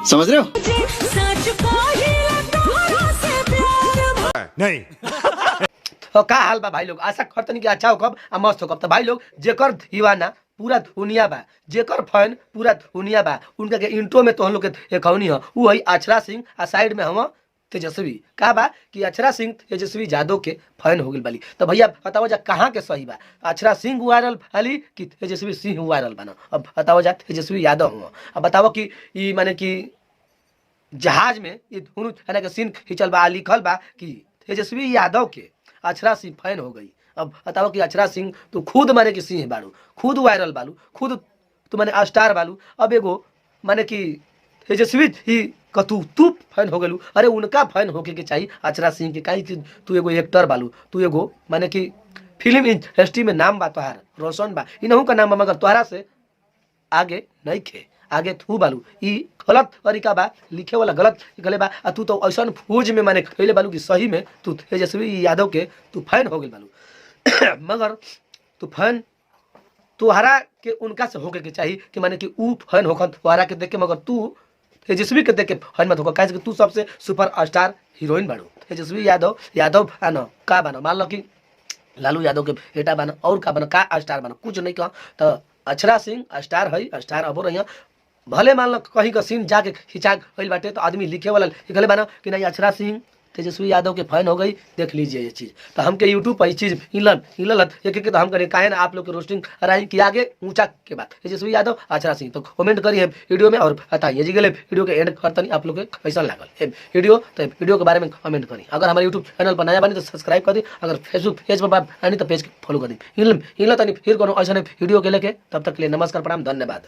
समझ रहे हो? नहीं तो का हाल बा भाई लोग, आशा करतनी कि अच्छा हो कब आ मस्त हो कब। तो भाई लोग जेकर दीवाना पूरा दुनिया बा, जेकर फैन पूरा दुनिया बा, उनका के इंट्रो में तो हम लोग के एकौनी है वो है अक्षरा सिंह, आ साइड में हम तेजस्वी। का बा कि अक्षरा सिंह तेजस्वी यादव के फैन हो गई बाली। तो भैया बताओ जा कहाँ के सही बा, अक्षरा सिंह वायरल बाली कि तेजस्वी सिंह वायरल बना। अब बताओ जा तेजस्वी यादव हुआ। अब बताओ कि ई माने कि जहाज में ये दोनों है के सीन खिंचल बा, लिखल बा कि तेजस्वी यादव के अक्षरा सिंह फैन हो गई। अब बताओ कि अक्षरा सिंह तू खुद माने कि सिंह बालू, खुद वायरल बालू, खुद तू माने स्टार बालू। अब एगो माने कि तेजस्वी ही कतू तू फैन हो गलू। अरे उनका फैन होके के चाहिए अक्षरा सिंह के, काहे कि तू एगो एक्टर बालू, तू एगो माने कि फिल्म इंडस्ट्री में नाम बा तोहार, रोशन बा, इनहू का नाम बा, मगर तोहरा से आगे नहीं खे, आगे तू बालू। ई गलत तरीका बा, लिखे वाला गलत गले बा। आ तू तो ऐसा फौज में माने कहले बालू कि सही में तू तेजस्वी यादव के तू फैन हो गई बालू। मगर तू फैन तुहरा के उनका से होके के चाहिए कि माने कि ऊ फैन होकर तुहरा के देख के, मगर तू तेजस्वी के देख के फैन मत होकर। काहे कि तू सबसे सुपर स्टार हीरोइन बाड़ू। तेजस्वी यादव बना का बना, मान लो कि लालू यादव के बेटा बना और का बना, का स्टार बना, कुछ नहीं कहा। तो अक्षरा सिंह स्टार है, स्टार अब रही। भले मान लो कहीं का सीन जाके खिंचा गई बाटे तो आदमी लिखे वाला लिखले बना कि नहीं अक्षरा सिंह तेजस्वी यादव के फैन हो गई, देख लीजिए ये चीज़। तो हमके यूट्यूब पर ये चीज़ हिलल एक एक, तो हम करें काहे ना आप लोग के रोस्टिंग कराएं कि आगे ऊंचा के बात तेजस्वी यादव अक्षरा सिंह। तो कमेंट करिए वीडियो में और बताइए जी गले वीडियो के एंड करतनी आप लोग के कैसा लागल वीडियो। तो वीडियो के बारे में कमेंट करी। अगर हमारे यूट्यूब चैनल पर नया बनी तो सब्सक्राइब कर दी, अगर फेसबुक पेज पर आनी तो पेज के फॉलो कर दी। हिल तनी फिर कोनो ऐसा वीडियो के लेके, तब तक के लिए नमस्कार प्रणाम धन्यवाद।